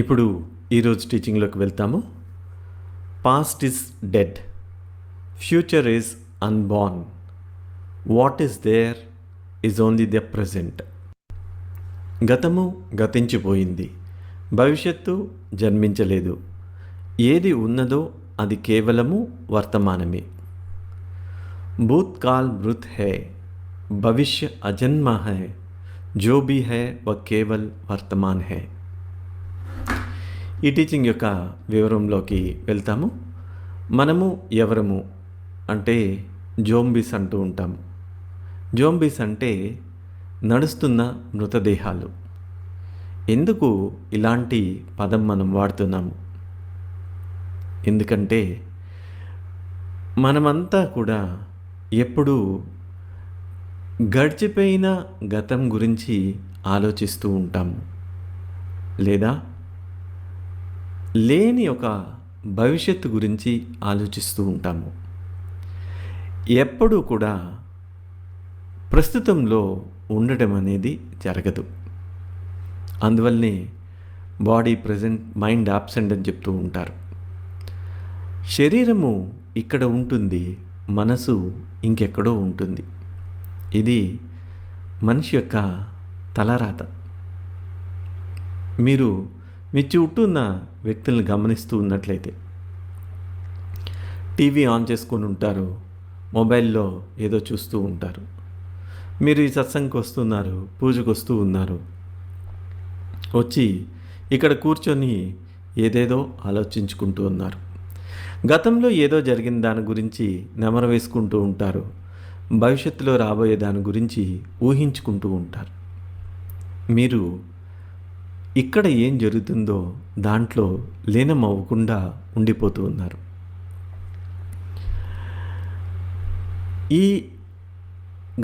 ఇప్పుడు ఈరోజు టీచింగ్లోకి వెళ్తాము. Past is dead, future is unborn, what is there is only the present. గతము గతించిపోయింది, భవిష్యత్తు జన్మించలేదు. ఏది ఉన్నదో అది కేవలము వర్తమానమే. భూత్కాల్ మృత్ హై, భవిష్య అజన్మ హై, జో భీ హై వ కేవల్ వర్తమాన్ హై. ఈ టీచింగ్ యొక్క వివరంలోకి వెళ్తాము. మనము ఎవరము అంటే జోంబీస్ అంటూ ఉంటాము. జోంబీస్ అంటే నడుస్తున్న మృతదేహాలు. ఎందుకు ఇలాంటి పదం మనం వాడుతున్నాము? ఎందుకంటే మనమంతా కూడా ఎప్పుడూ గడిచిపోయిన గతం గురించి ఆలోచిస్తూ ఉంటాము, లేదా లేని ఒక భవిష్యత్తు గురించి ఆలోచిస్తూ ఉంటాము. ఎప్పుడూ కూడా ప్రస్తుతంలో ఉండటం అనేది జరగదు. అందువల్లనే బాడీ ప్రజెంట్, మైండ్ ఆబ్సెంట్ అని చెప్తూ ఉంటారు. శరీరము ఇక్కడ ఉంటుంది, మనసు ఇంకెక్కడో ఉంటుంది. ఇది మనిషి యొక్క తలరాత. మీరు మీ చుట్టూ ఉన్న వ్యక్తులను గమనిస్తూ ఉన్నట్లయితే టీవీ ఆన్ చేసుకొని ఉంటారు, మొబైల్లో ఏదో చూస్తూ ఉంటారు. మీరు ఈ సత్సంగకి వస్తున్నారు, పూజకు వస్తూ ఉన్నారు, వచ్చి ఇక్కడ కూర్చొని ఏదేదో ఆలోచించుకుంటూ ఉన్నారు. గతంలో ఏదో జరిగిన దాని గురించి నెమరు వేసుకుంటూ ఉంటారు, భవిష్యత్తులో రాబోయే దాని గురించి ఊహించుకుంటూ ఉంటారు. మీరు ఇక్కడ ఏం జరుగుతుందో దాంట్లో లీనమవ్వకుండా ఉండిపోతూ ఉన్నారు. ఈ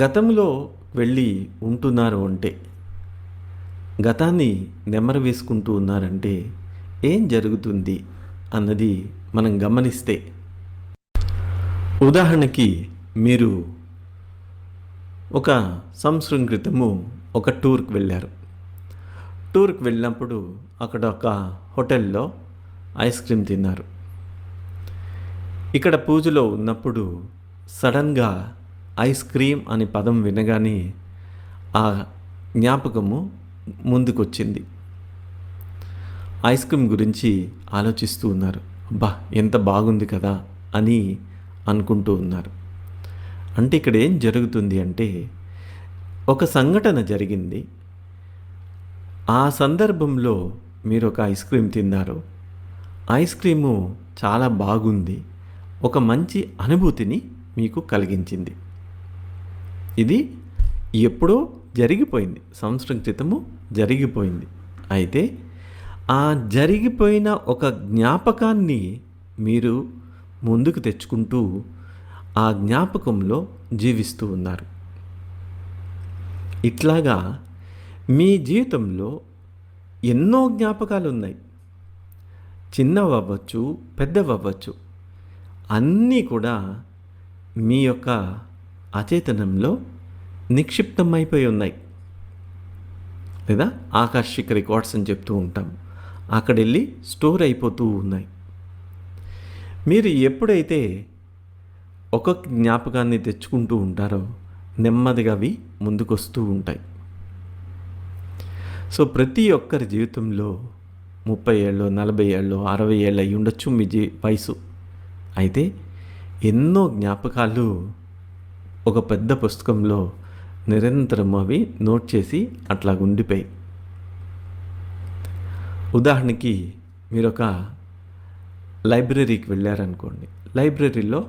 గతంలో వెళ్ళి ఉంటున్నారు అంటే, గతాన్ని నెమరు వేసుకుంటూ ఉన్నారంటే ఏం జరుగుతుంది అన్నది మనం గమనిస్తే, ఉదాహరణకి మీరు ఒక సంవత్సరం క్రితము ఒక టూర్కి వెళ్ళారు. టూర్కి వెళ్ళినప్పుడు అక్కడ ఒక హోటల్లో ఐస్ క్రీమ్ తిన్నారు. ఇక్కడ పూజలో ఉన్నప్పుడు సడన్గా ఐస్ క్రీమ్ అనే పదం వినగానే ఆ జ్ఞాపకము ముందుకొచ్చింది. ఐస్ క్రీమ్ గురించి ఆలోచిస్తూ ఉన్నారు. అబ్బా, ఎంత బాగుంది కదా అని అనుకుంటూ ఉన్నారు. అంటే ఇక్కడ ఏం జరుగుతుంది అంటే, ఒక సంఘటన జరిగింది. ఆ సందర్భంలో మీరు ఒక ఐస్ క్రీమ్ తిన్నారు. ఐస్ క్రీము చాలా బాగుంది, ఒక మంచి అనుభూతిని మీకు కలిగించింది. ఇది ఎప్పుడో జరిగిపోయింది, సంవత్సరం క్రితము జరిగిపోయింది. అయితే ఆ జరిగిపోయిన ఒక జ్ఞాపకాన్ని మీరు ముందుకు తెచ్చుకుంటూ ఆ జ్ఞాపకంలో జీవిస్తూ ఉన్నారు. ఇట్లాగా మీ జీవితంలో ఎన్నో జ్ఞాపకాలు ఉన్నాయి. చిన్నవి అవ్వచ్చు, పెద్దవి అవ్వచ్చు, అన్నీ కూడా మీ యొక్క అచేతనంలో నిక్షిప్తమైపోయి ఉన్నాయి, లేదా ఆకర్షిక రికార్డ్స్ అని చెప్తూ ఉంటాం. అక్కడ వెళ్ళి స్టోర్ అయిపోతూ ఉన్నాయి. మీరు ఎప్పుడైతే ఒక్కొక్క జ్ఞాపకాన్ని తెచ్చుకుంటూ ఉంటారో నెమ్మదిగా అవి ముందుకొస్తూ ఉంటాయి. సో ప్రతి ఒక్కరి జీవితంలో 30 ఏళ్ళు, 40 ఏళ్ళు, 60 ఏళ్ళు అయి ఉండొచ్చు మీ వయసు. అయితే ఎన్నో జ్ఞాపకాలు ఒక పెద్ద పుస్తకంలో నిరంతరం అవి నోట్ చేసి అట్లా ఉండిపోయి. ఉదాహరణకి మీరు ఒక లైబ్రరీకి వెళ్ళారనుకోండి. లైబ్రరీలో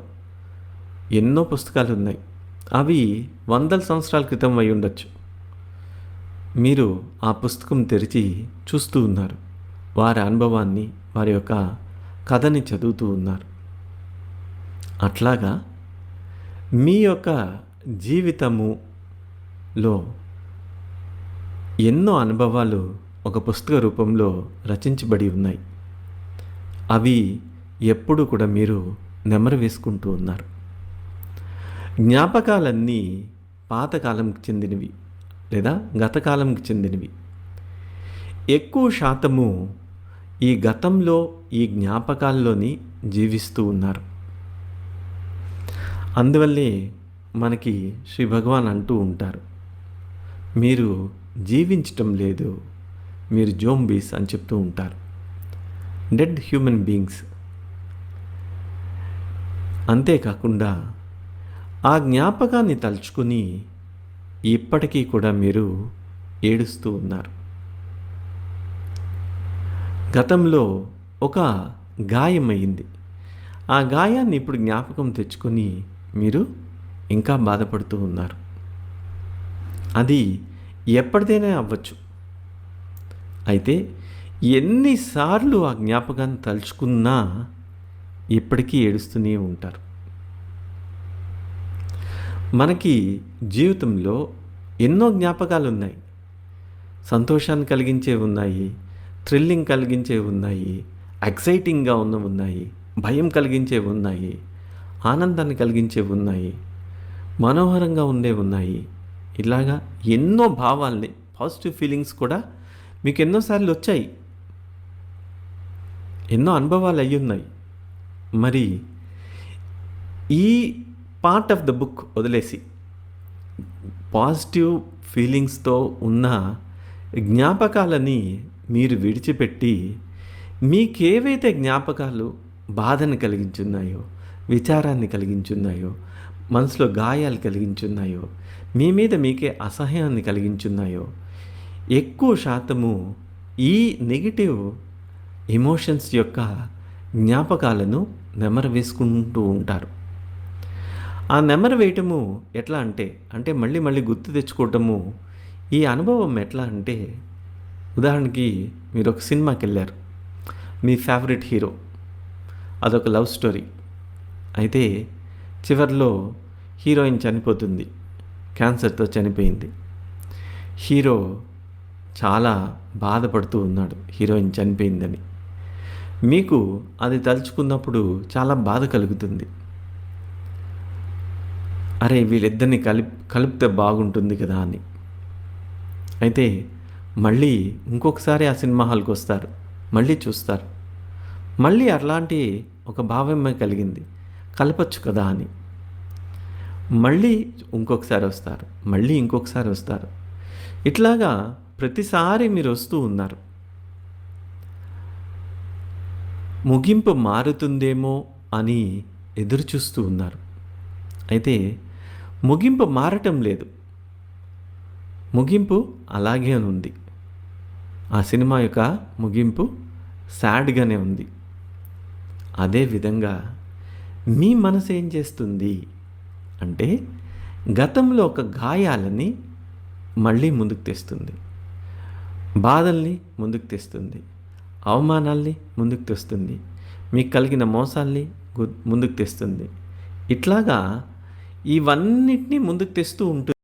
ఎన్నో పుస్తకాలు ఉన్నాయి. అవి వందల సంవత్సరాల క్రితం అయి ఉండొచ్చు. మీరు ఆ పుస్తకం తెరిచి చూస్తూ ఉన్నారు, వారి అనుభవాన్ని, వారి యొక్క కథని చదువుతూ ఉన్నారు. అట్లాగా మీ యొక్క జీవితములో ఎన్నో అనుభవాలు ఒక పుస్తక రూపంలో రచించబడి ఉన్నాయి. అవి ఎప్పుడు కూడా మీరు నెమరు వేసుకుంటూ ఉన్నారు. జ్ఞాపకాలన్నీ పాతకాలంకి చెందినవి లేదా గతకాలంకి చెందినవి. ఎక్కువ శాతము ఈ గతంలో ఈ జ్ఞాపకాల్లోని జీవిస్తూ ఉన్నారు. అందువల్లే మనకి శ్రీ భగవాన్ అంటూ ఉంటారు, మీరు జీవించటం లేదు, మీరు జోంబీస్ అని చెప్తూ ఉంటారు. Dead human beings. అంతేకాకుండా ఆ జ్ఞాపకాన్ని తలుచుకుని ఇప్పటికీ కూడా మీరు ఏడుస్తూ ఉన్నారు. గతంలో ఒక గాయమైంది. ఆ గాయాన్ని ఇప్పుడు జ్ఞాపకం తెచ్చుకొని మీరు ఇంకా బాధపడుతూ ఉన్నారు. అది ఎప్పటిదైనా అవ్వచ్చు. అయితే ఎన్నిసార్లు ఆ జ్ఞాపకాన్ని తలుచుకున్నా ఇప్పటికీ ఏడుస్తూనే ఉంటారు. మనకి జీవితంలో ఎన్నో జ్ఞాపకాలు ఉన్నాయి. సంతోషాన్ని కలిగించేవి ఉన్నాయి, థ్రిల్లింగ్ కలిగించేవి ఉన్నాయి, ఎక్సైటింగ్గా ఉన్నవి ఉన్నాయి, భయం కలిగించేవి ఉన్నాయి, ఆనందాన్ని కలిగించేవి ఉన్నాయి, మనోహరంగా ఉండేవి ఉన్నాయి. ఇలాగా ఎన్నో భావాల్ని, పాజిటివ్ ఫీలింగ్స్ కూడా మీకు ఎన్నోసార్లు వచ్చాయి, ఎన్నో అనుభవాలు అయ్యి ఉన్నాయి. మరి ఈ పార్ట్ ఆఫ్ ద బుక్ వదిలేసి పాజిటివ్ ఫీలింగ్స్తో ఉన్న జ్ఞాపకాలని మీరు విడిచిపెట్టి మీకేవైతే జ్ఞాపకాలు బాధను కలిగించున్నాయో, విచారాన్ని కలిగించున్నాయో, మనసులో గాయాలు కలిగించున్నాయో, మీ మీద మీకే అసహ్యాన్ని కలిగించున్నాయో, ఎక్కువ శాతము ఈ నెగిటివ్ ఎమోషన్స్ యొక్క జ్ఞాపకాలను నెమరు వేసుకుంటూ ఉంటారు. ఆ నెమరు వేయటము ఎట్లా అంటే మళ్ళీ మళ్ళీ గుర్తు తెచ్చుకోవటము. ఈ అనుభవం ఎట్లా అంటే, ఉదాహరణకి మీరు ఒక సినిమాకి వెళ్ళారు, మీ ఫేవరెట్ హీరో, అదొక లవ్ స్టోరీ. అయితే చివరిలో హీరోయిన్ చనిపోతుంది, క్యాన్సర్తో చనిపోయింది. హీరో చాలా బాధపడుతూ ఉన్నాడు హీరోయిన్ చనిపోయిందని. మీకు అది తలుచుకున్నప్పుడు చాలా బాధ కలుగుతుంది. అరే వీళ్ళిద్దరిని కలిపితే బాగుంటుంది కదా అని. అయితే మళ్ళీ ఇంకొకసారి ఆ సినిమా హాల్కి వస్తారు, మళ్ళీ చూస్తారు, మళ్ళీ అలాంటి ఒక భావమే కలిగింది, కలపచ్చు కదా అని. మళ్ళీ ఇంకొకసారి వస్తారు, మళ్ళీ ఇంకొకసారి వస్తారు. ఇట్లాగా ప్రతిసారి మీరు వస్తూ ఉన్నారు. ముగింపు మారుతుందేమో అని ఎదురు చూస్తూ ఉన్నారు. అయితే ముగింపు మారటం లేదు, ముగింపు అలాగే ఉంది. ఆ సినిమా యొక్క ముగింపు సాడ్గానే ఉంది. అదేవిధంగా మీ మనసు ఏం చేస్తుంది అంటే, గతంలో ఒక గాయాలని మళ్ళీ ముందుకు తెస్తుంది, బాధల్ని ముందుకు తెస్తుంది, అవమానాల్ని ముందుకు తెస్తుంది, మీకు కలిగిన మోసాల్ని ముందుకు తెస్తుంది. ఇట్లాగా ఇవన్నిటినీ ముందుకు తెస్తూ ఉంటుంది.